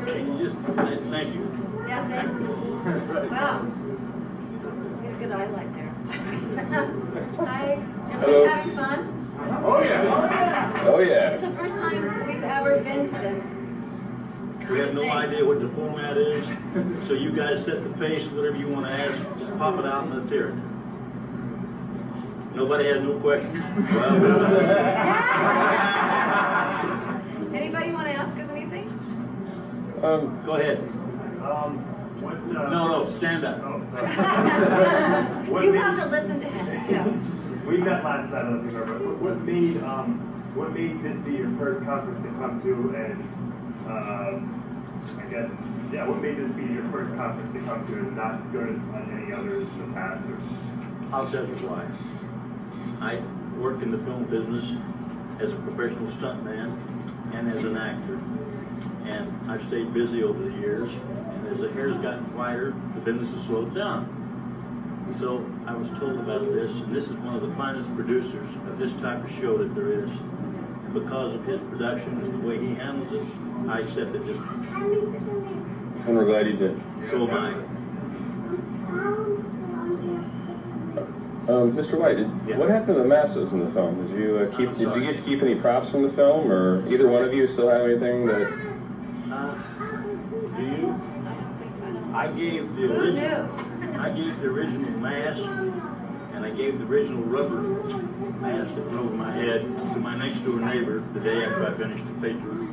Thank you. Yeah, thanks. Wow. You have a good highlight there. Hi. Everybody having fun? Oh yeah. Oh yeah. It's the first time we've ever been to this. We have no idea what the format is, so you guys set the pace, whatever you want to ask, just pop it out and let's hear it. Nobody has no questions? Well, anybody want to ask us anything? go ahead. No, stand up. You have to listen to him. Yeah. We met last night, I don't remember. What made this be your first conference to come to, and I guess, yeah, what made this be your first conference to come to and not go to any others in the past? I'll tell you why. I work in the film business as a professional stuntman and as an actor. And I've stayed busy over the years, and as the hair's gotten whiter, the business has slowed down. So I was told about this, and this is one of the finest producers of this type of show that there is. And because of his production and the way he handles it, I accepted it. And we're glad you did. So am I. Mr. White, what happened to the masses in the film? Did you did you get to keep any props from the film, or either one of you still have anything that? Do you? I gave the original mask, and I gave the original rubber mask that went over my head to my next door neighbor the day after I finished the picture.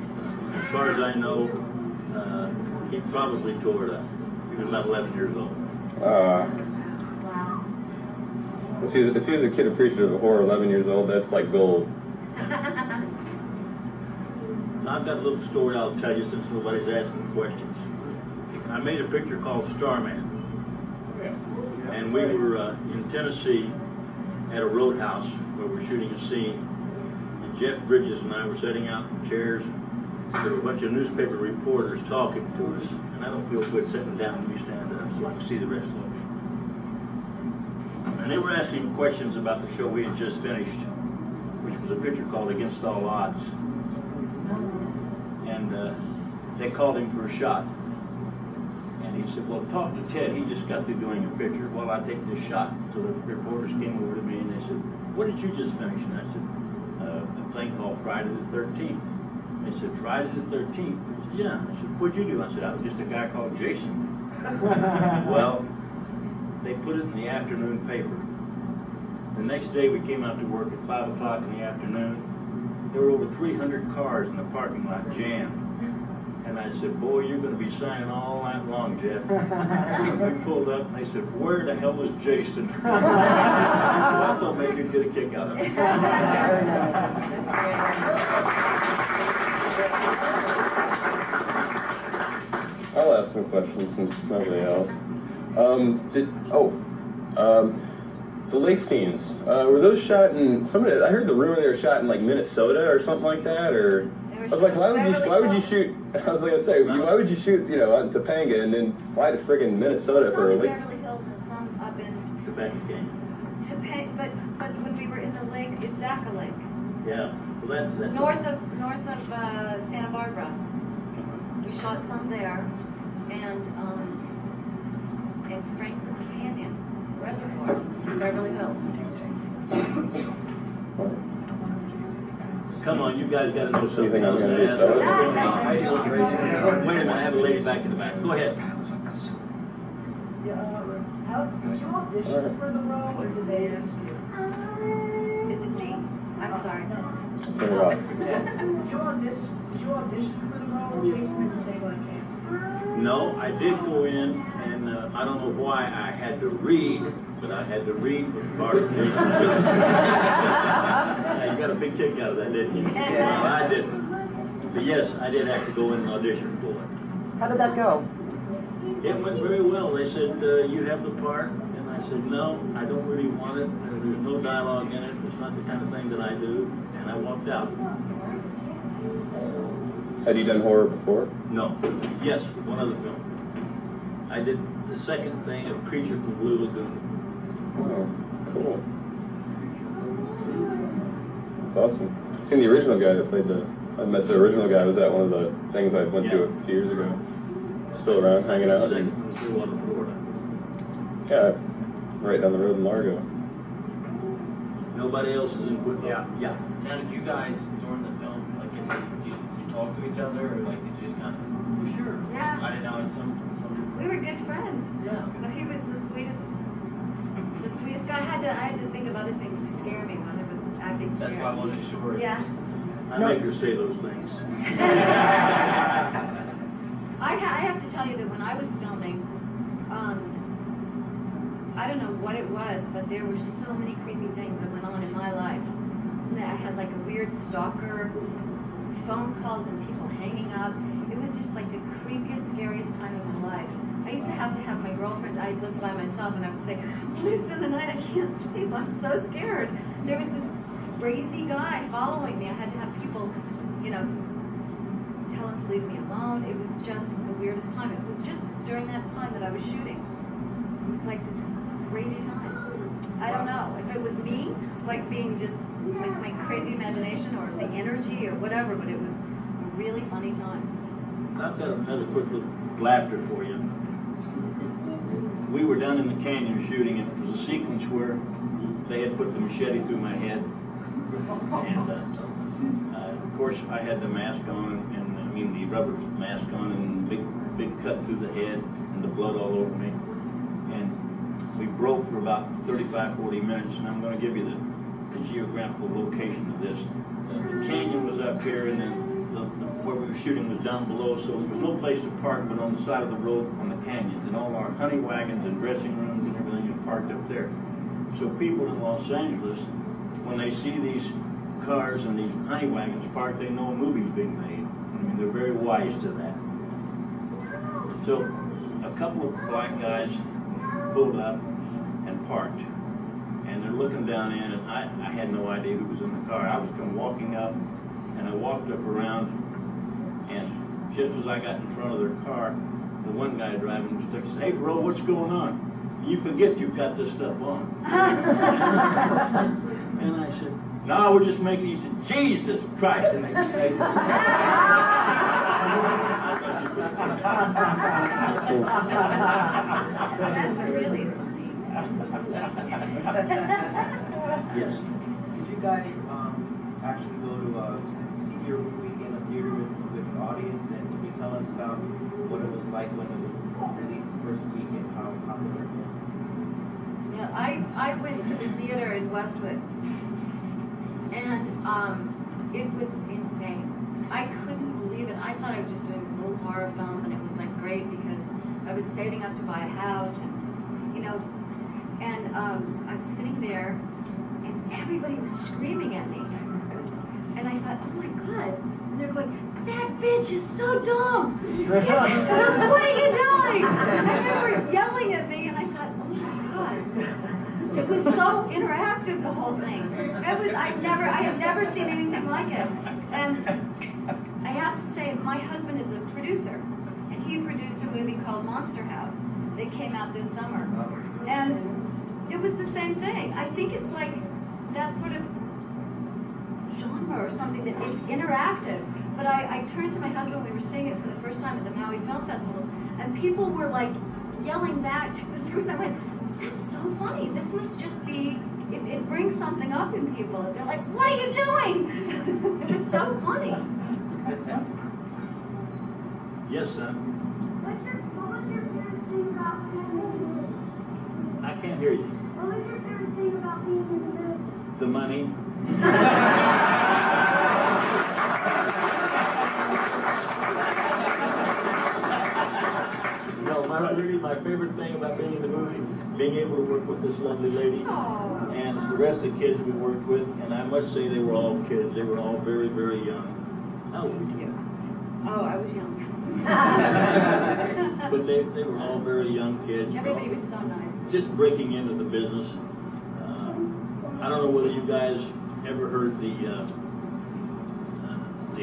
As far as I know, he probably tore it up. He was about 11 years old. If he was a kid appreciative of horror, 11 years old, that's like gold. I've got a little story I'll tell you since nobody's asking questions. I made a picture called Starman. And we were in Tennessee at a roadhouse where we're shooting a scene. And Jeff Bridges and I were sitting out in chairs. There were a bunch of newspaper reporters talking to us. And I don't feel good sitting down when you stand up so I can see the rest of it. And they were asking questions about the show we had just finished, which was a picture called Against All Odds. And they called him for a shot. And he said, well, talk to Ted. He just got through doing a picture. Well, I take this shot. So the reporters came over to me and they said, what did you just finish? And I said, a thing called Friday the 13th. They said, Friday the 13th? I said, yeah. I said, what'd you do? I said, I was just a guy called Jason. Well, they put it in the afternoon paper. The next day we came out to work at 5 o'clock in the afternoon. There were over 300 cars in the parking lot jammed. And I said, boy, you're going to be signing all night long, Jeff. We pulled up and they said, where the hell is Jason? So I thought maybe you'd get a kick out of it. I'll ask some questions since nobody else. The lake scenes, were those shot in, I heard the rumor they were shot in like Minnesota or something like that, or, I was like, why would you shoot, I was gonna say, why would you shoot, out in Topanga and then fly to friggin' Minnesota for a lake? Some in Beverly Hills and some up in Topanga. But when we were in the lake, it's Zaca Lake. Yeah, well that's north of Santa Barbara. We shot some there, and Franklin Canyon Reservoir in Beverly Hills. Come on, you guys got to know something think I'm else. gonna do so? Wait a minute, I have a lady back in the back. Go ahead. How did you audition for the role, or did they ask you? Is it me? I'm sorry. Did you audition for the role, Jason, or did they like ask you? No, I did go in, and I don't know why I had to read, but I had to read for part of Jason. You got a big kick out of that, didn't you? No, I didn't. But yes, I did have to go in and audition for it. How did that go? It went very well. They said, you have the part. And I said, no, I don't really want it. There's no dialogue in it. It's not the kind of thing that I do. And I walked out. Had you done horror before? No. Yes, one other film. I did the second thing of Creature from Blue Lagoon. Oh, cool. That's awesome. I've seen the original guy that played the I met the original guy. Was at one of the things I went to a few years ago. Still around, hanging out. Second from Clearwater, Florida. Yeah, right down the road in Largo. Nobody else is in Quidco. Yeah. Now, did you guys, during the film, like, you talk to each other, or like, did you just kind of? Sure. Yeah. I didn't know some. We were good friends. Yeah. But he was the sweetest guy. I had to think of other things to scare me when I was acting scared. That's why I wasn't sure. Yeah. I make her say those things. I have to tell you that when I was filming, I don't know what it was, but there were so many creepy things that went on in my life. And I had like a weird stalker, phone calls and people hanging up. It was just like the creepiest, scariest time of my life. I used to have my girlfriend, I lived by myself, and I would say, please spend the night, I can't sleep, I'm so scared. There was this crazy guy following me. I had to have people, you know, tell him to leave me alone. It was just the weirdest time. It was just during that time that I was shooting. It was like this crazy time. I don't know if it was me, like being just like my crazy imagination or the energy or whatever, but it was a really funny time. I've got another quick little laughter for you. We were down in the canyon shooting, and it was a sequence where they had put the machete through my head. And of course, I had the mask on, and the rubber mask on, and big cut through the head, and the blood all over me. And we broke for about 35, 40 minutes, and I'm going to give you the geographical location of this. The canyon was up here, and then where we were shooting was down below, so there was no place to park but on the side of the road on the canyon. And all our honey wagons and dressing rooms and everything is parked up there. So people in Los Angeles, when they see these cars and these honey wagons parked, they know a movie's being made. I mean, they're very wise to that. So a couple of black guys pulled up and parked. And they're looking down in, and I had no idea who was in the car. I was walking up, and I walked up around, and just as I got in front of their car, the one guy driving was like, hey bro, what's going on? You forget you've got this stuff on. And I said, no, we're just making, he said, Jesus Christ. And they said, That's really funny. yes. Did you guys actually go to see your movie in a theater with an audience, and can you tell us about what it was like when it was released the first week and how popular it was? Yeah, I went to the theater in Westwood, and it was insane. I couldn't believe it. I thought I was just doing this little horror film, and it was like great because I was saving up to buy a house, and you know, and I was sitting there, and everybody was screaming at me, and I thought, oh my God, and they're going, that bitch is so dumb. What are you doing? And they were yelling at me, and I thought, oh my God. It was so interactive, the whole thing. It was, I have never seen anything like it. And I have to say, my husband is a producer, and he produced a movie called Monster House that came out this summer. And it was the same thing. I think it's like that sort of genre or something that is interactive. But I turned to my husband, we were seeing it for the first time at the Maui Film Festival, and people were like yelling back to the screen. I went, that's so funny. This must just be, it brings something up in people. They're like, what are you doing? It was so funny. Yes, son. What was your favorite thing about being in the movie? I can't hear you. What was your favorite thing about being in the movie? The money. No, really my favorite thing about being in the movie, being able to work with this lovely lady, Aww. and the rest of the kids we worked with, and I must say they were all kids. They were all very, very young. How old were you? Oh, I was young. But they were all very young kids. Everybody was so nice. Just breaking into the business. I don't know whether you guys ever heard the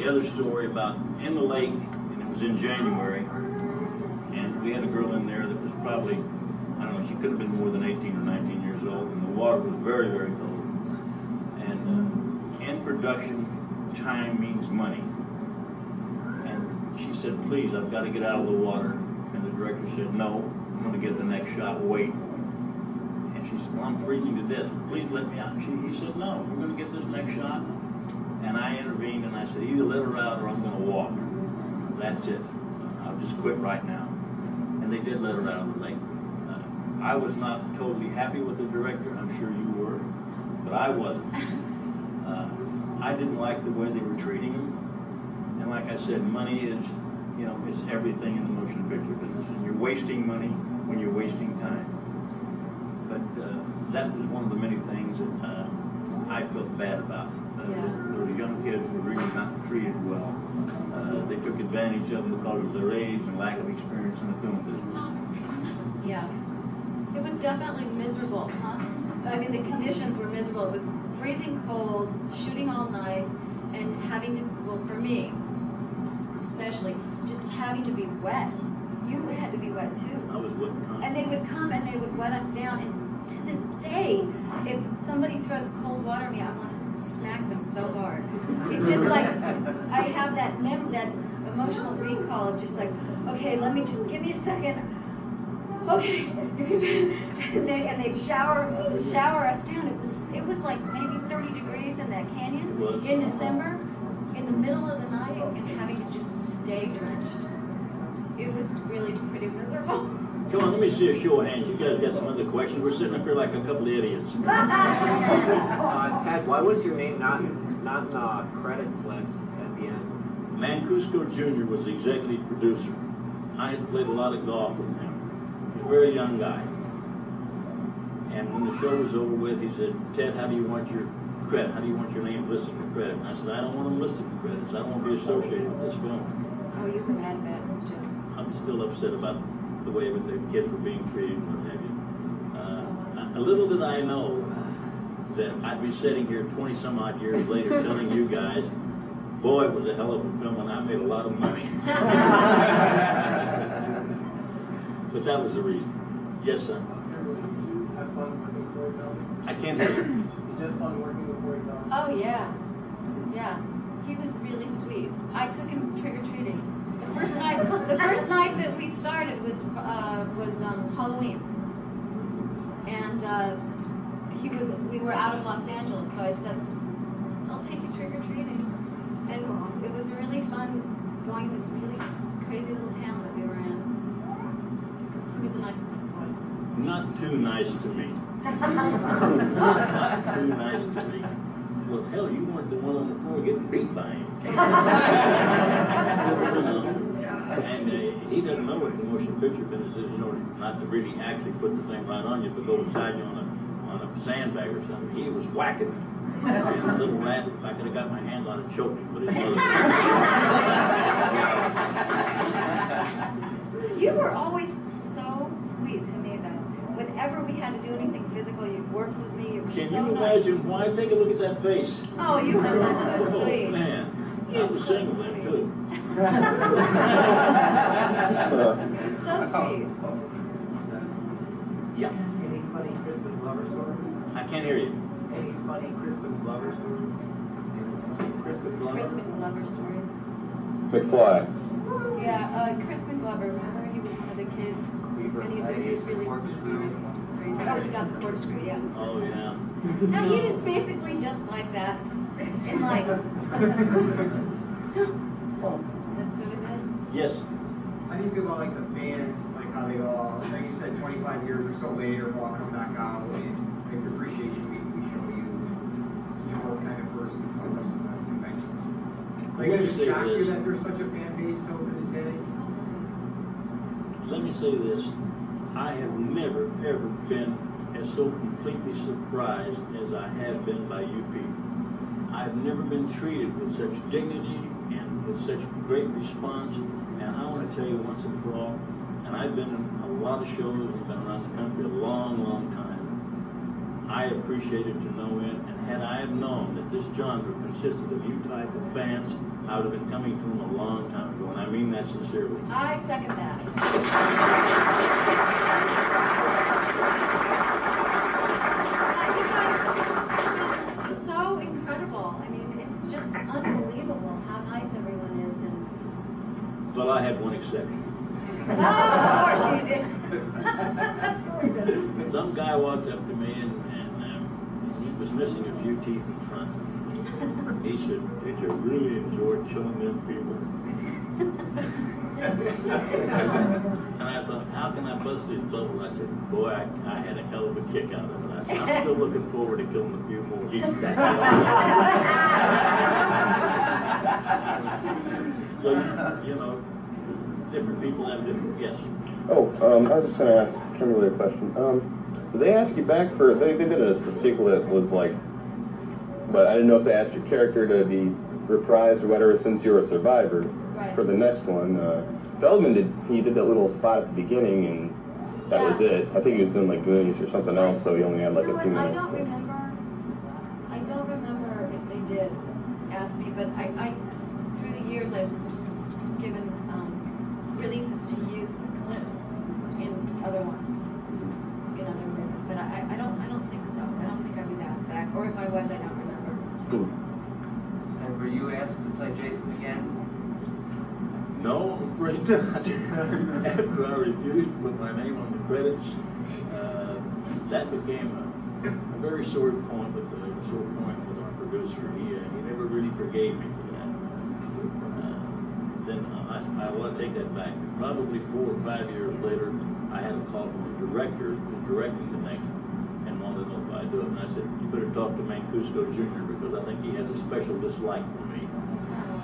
other story about in the lake, and it was in January, and we had a girl in there that was probably, I don't know, she could have been more than 18 or 19 years old, and the water was very, very cold. And in production, time means money. she said, please, I've got to get out of the water. And the director said, no, I'm going to get the next shot, wait. And she said, well, I'm freezing to death, please let me out. He said, no, we're going to get this next shot. And I intervened and I said, either let her out or I'm going to walk. That's it. I'll just quit right now. And they did let her out of the lake. I was not totally happy with the director, I'm sure you were, but I wasn't. I didn't like the way they were treating him. And like I said, money is, you know, it's everything in the motion picture business. And you're wasting money when you're wasting time. But that was one of the many things that I felt bad about. Those young kids were really not treated well. They took advantage of them because of their age and lack of experience in the film business. Yeah. It was definitely miserable, huh? I mean, the conditions were miserable. It was freezing cold, shooting all night, and having to, well, for me, especially, just having to be wet. You had to be wet too. I was wet. And they would come and they would wet us down. And to this day, if somebody throws cold water at me, I want to smack them so hard. It's just like, I have that emotional recall of just like, okay, let me just, give me a second. Okay, and they'd shower us down. It was like maybe 30 degrees in that canyon in December, in the middle of the night, and having to just stay drenched. It was really pretty miserable. Come on, let me see a show of hands. You guys got some other questions? We're sitting up here like a couple of idiots. Ted, why was your name not in the credits list at the end? Mancuso Jr. was the executive producer. I had played a lot of golf with him. A very young guy. And when the show was over with, he said, Ted, how do you want your credit? How do you want your name listed for credit? And I said, I don't want them listed for credits. I don't want to be associated with this film. Oh, you were mad about it, Jim. I'm still upset about the way that the kids were being treated and what have you. A little did I know that I'd be sitting here 20 some odd years later telling you guys, boy, it was a hell of a film and I made a lot of money. But that was the reason. Yes, son. I can't hear you. Is that fun working with Corey Dawson? Oh, yeah. Yeah. He was really sweet. I took him trick-or-treating. The first night that we started was Halloween. And we were out of Los Angeles, so I said, I'll take you trick-or-treating. And it was really fun going to this really crazy little town that we were in. He was a nice boy. Not too nice to me. Not too nice to me. Well, hell, you weren't the one on the floor getting beat by him. And he doesn't know what the motion picture business is, in order not to really actually put the thing right on you, but go beside you on a sandbag or something. He was whacking me. And the little rat, if I could have got my hand on it, choked me, but his mother. You were always so sweet to me, though. Whenever we had to do anything physical, you'd work with me. You were Can so you nice. imagine why? Take a look at that face. Oh, you were so Oh, sweet. man. I You're was so single then, sweet. too. So sweet. Yeah. Any funny Crispin Glover stories? I can't hear you. Any funny Crispin Glover stories? Crispin Glover? Crispin Glover stories. McFly. Yeah, Crispin Glover, remember? He was one of the kids. And he's really sweet. Oh, he got the corkscrew, yeah. Oh, yeah. No, he was basically just like that in life. That's sort of it. Yes. How do you feel about like the fans, like how they all, like you said, 25 years or so later, all come back out and like the appreciation we show you, and you know, kind of first conventions. Like, Let me does say it shock you this. that there's such a fan base still to this day? Let me say this. I have never, ever been as so completely surprised as I have been by you people. I've never been treated with such dignity and with such great response. And I want to tell you once and for all, and I've been in a lot of shows and been around the country a long, long time. I appreciated to no end, and had I have known that this genre consisted of you type of fans, I would have been coming to them a long time ago, and I mean that sincerely. I second that. It's so incredible. I mean, it's just unbelievable how nice everyone is. And exception. Oh, of course you did. Some guy walked up to me and he was missing a few teeth in front. He said, "Did you really enjoy killing them people?" And I thought, how can I bust his bubble? I said, boy, I had a hell of a kick out of it. I said, I'm still looking forward to killing a few more. He's So, you know, different people have different, yes. Oh, I was just going to ask Kimberly a question. Did they ask you back for, they did a sequel that was like, but I didn't know if they asked your character to be reprised or whatever since you were a survivor. Right. For the next one. Feldman did that little spot at the beginning and that was it. I think he was doing like Goonies or something else, so he only had like a few minutes. I don't remember if they did ask me, but I through the years I've given releases to use clips in other ones, in other movies, but I don't think so. I don't think I was asked back, or if I was, I don't remember. And were you asked to play Jason again? No, I'm afraid not. After I refused to put my name on the credits, that became a very sore point with our producer. He never really forgave me for that. Then I want to take that back. Probably 4 or 5 years later, I had a call from the director who's directing the next and wanted to know if I'd do it. And I said, you better talk to Mancuso Jr. because I think he has a special dislike for me.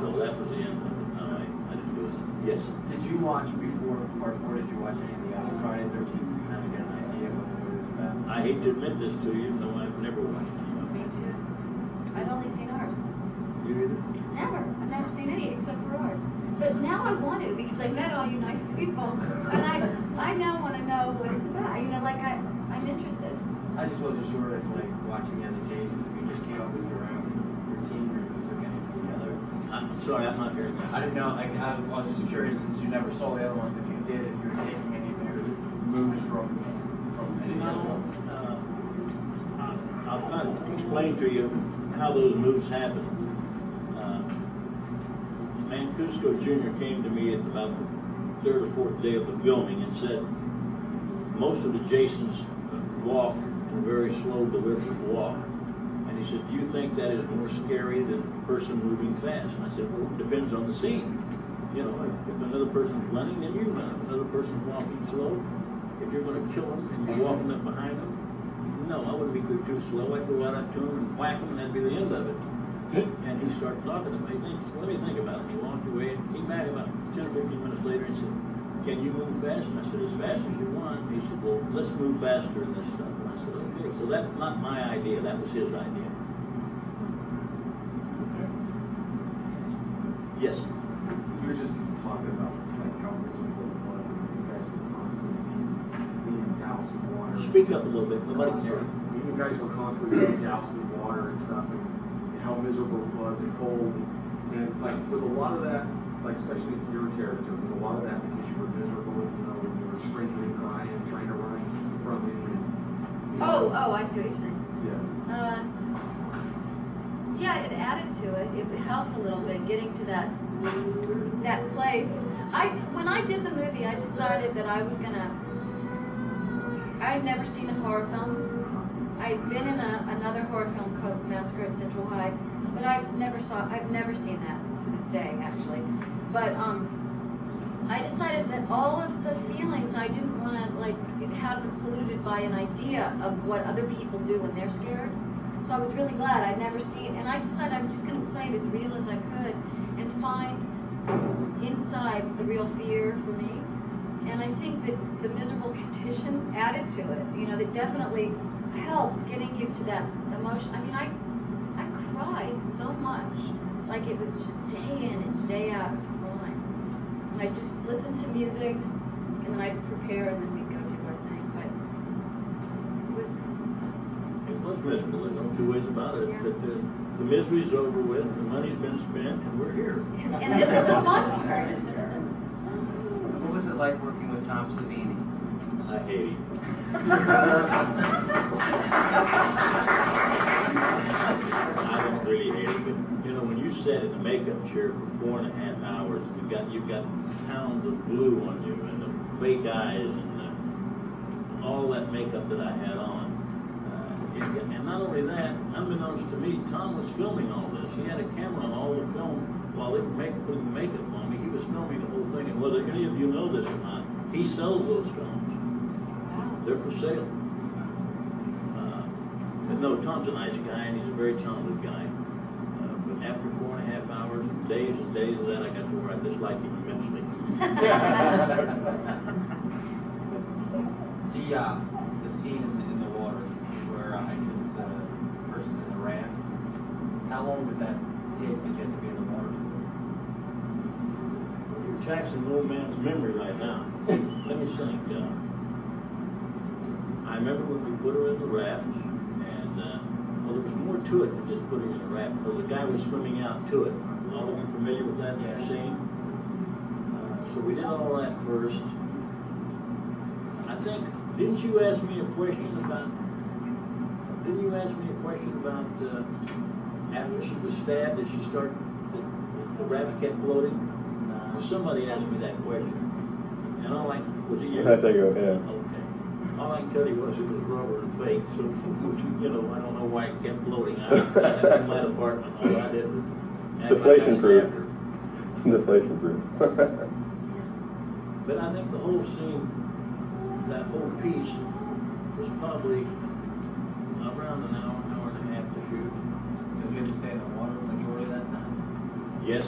So that was the end of it. No, I didn't do it. Yes. Did you watch before Part 4? Did you watch any of the other Friday 13th to kind of get an idea of what the movie was about? I hate to admit this to you, though I've never watched any of Me too. I've only seen ours. it. You either? Never. I've never seen any except for ours. But now I want to because I met all you nice people, and I now want to know what it's about. You know, like I'm interested. I just wasn't sure if, like, watching the other Jasons, if you just came up with your own routine or if you took anything from the other. I'm sorry, I'm not hearing that. I didn't know, like, I was just curious since you never saw the other ones, if you did, if you were taking any of your moves from any of the other ones. I'll kind of explain to you how those moves happen. Mancuso Jr. came to me at about the 3rd or 4th day of the filming and said, most of the Jasons walk in a very slow, deliberate walk. And he said, do you think that is more scary than a person moving fast? And I said, well, it depends on the scene. You know, if another person's running, then you run. If another person's walking slow, if you're going to kill them and you're walking up behind them, no, I wouldn't be too slow. I'd go right up to him and whack him, and that'd be the end of it. And he started talking to me. He thinks, let me think about it. He walked away and came back about 10 or 15 minutes later and said, can you move fast? And I said, as fast as you want. He said, well, let's move faster in this stuff. And I said, okay. So that's not my idea. That was his idea. Yes? You were just talking about like how miserable it was and you guys were constantly being doused with water. Speak up a little bit. Nobody can hear you. You guys were constantly being doused with water and stuff and how miserable it was and cold. And like was a lot of that, like especially your character, was a lot of that because you were miserable, you know, when you were screaming and crying and trying to run from him and Oh, I see what you're saying. yeah. Yeah, it added to it. It helped a little bit getting to that place. When I did the movie, I decided that I was gonna. I'd never seen a horror film. I'd been in another horror film called Massacre at Central High, but I've never seen that to this day, actually. But I decided that all of the feelings I didn't want to like have them polluted by an idea of what other people do when they're scared. So I was really glad I'd never seen, and I decided I was just going to play it as real as I could and find inside the real fear for me. And I think that the miserable conditions added to it. You know, that definitely helped getting you to that emotion. I mean, I cried so much, like it was just day in and day out of crying. And I just listened to music, and then I'd prepare, and then we'd go do our thing. But It was miserable. There's no two ways about it. Yeah. But the misery's over with, the money's been spent, and we're here. and this is the fun part. What was it like working with Tom Savini? I hate him. I don't really hate him, but you know, when you sat in the makeup chair for 4.5 hours, you've got pounds of glue on you and the fake eyes and all that makeup that I had on. And not only that, unbeknownst to me, Tom was filming all this. He had a camera on all the film while they were putting makeup on me. He was filming the whole thing. And whether any of you know this or not, he sells those films. They're for sale. But no, Tom's a nice guy, and he's a very talented guy. But after 4.5 hours, days and days of that, I got to where I disliked him immensely. The scene in the water where I was the person in the raft. How long did that take to get to be in the water? You're taxing an old man's memory right now. Let me think. I remember when we put her in the raft, and well, there was more to it than just putting her in the raft. Because the guy was swimming out to it. All of you familiar with that scene? So we did all that first. I think, didn't you ask me a question about after she was stabbed, did she start, the raft kept floating? Somebody asked me that question. And all I, was it you? I think it, yeah. Okay. All I can tell you was it was rubber and fake, so, you know, I don't know why it kept floating. I in my apartment, all I did was... Deflation proof. Deflation proof. But I think the whole scene, that whole piece, was probably around an hour and a half to shoot. Did you have to stay in the water the majority of that time? Yes.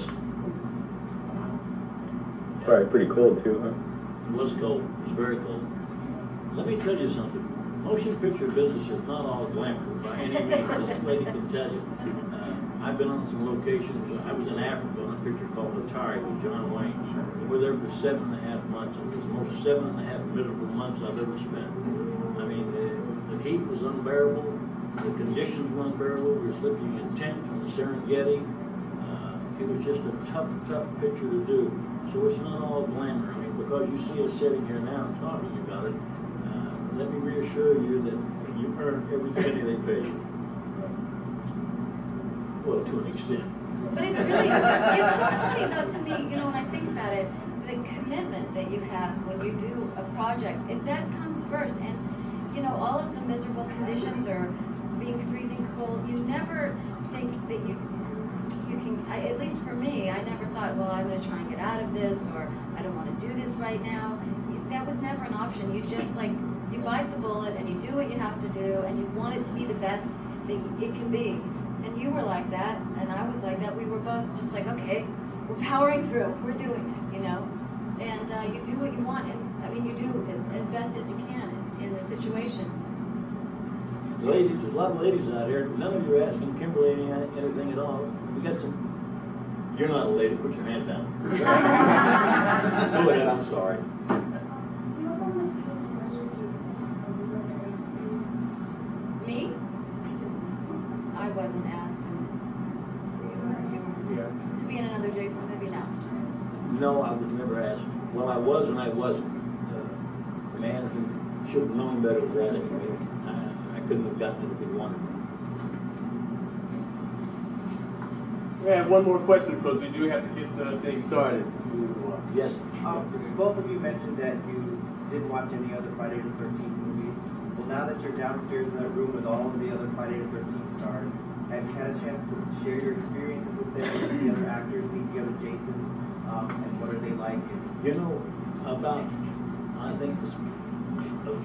Probably pretty cold too, huh? It was cold. It was very cold. Let me tell you something. Motion picture business is not all glamour by any means. This lady can tell you. I've been on some locations. I was in Africa on a picture called Atari with John Wayne. We were there for 7.5 months. It was the most 7.5 miserable months I've ever spent. I mean, the heat was unbearable. The conditions were unbearable. We were sleeping in tents on Serengeti. It was just a tough picture to do. So it's not all glamour. I mean, because you see us sitting here now and talking about it, let me reassure you that you earn every penny they pay you. Well, to an extent. But it's really, it's so funny though to me, you know, when I think about it, the commitment that you have when you do a project, that comes first. And, you know, all of the miserable conditions or being freezing cold, you never think that you can, at least for me, I never thought, well, I'm going to try and get out of this, or I don't want to do this right now. That was never an option. You just, like, you bite the bullet and you do what you have to do, and you want it to be the best that it can be. And you were like that, and I was like that. We were both just like, okay, we're powering through. We're doing it, you know. And you do what you want, and I mean, you do as best as you can in the situation. Ladies, there's a lot of ladies out here. None of you are asking Kimberly anything at all. We got some. You're not a lady. Put your hand down. Go ahead. I'm sorry. Me? I wasn't asked. To be in another Jason movie now. No, I was never asked. Well, I was and I wasn't. The man who should have known better was asking me. I couldn't have gotten it if he wanted. We have one more question because we do have to get the thing started. Yes. Both of you mentioned that you didn't watch any other Friday the 13th movies. Well, now that you're downstairs in that room with all of the other Friday the 13th stars, have you had a chance to share your experiences with them, meet the other actors, meet the other Jasons, and what are they like? You know, about, I think,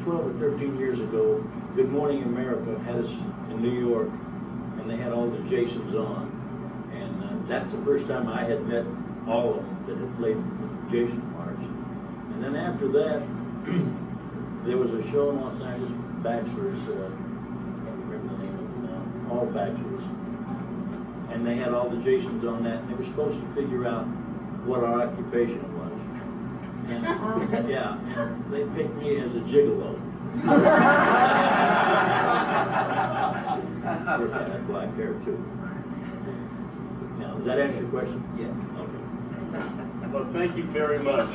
12 or 13 years ago, Good Morning America had us in New York, and they had all the Jasons on. And that's the first time I had met all of them that had played Jason parts. And then after that, there was a show in Los Angeles, Bachelors, I can't remember the name of it now, all Bachelors. And they had all the Jasons on that, and they were supposed to figure out what our occupation was. And yeah, they picked me as a gigolo. Of course, I had black hair too. Now, does that answer your question? Yes. Okay. Well, thank you very much.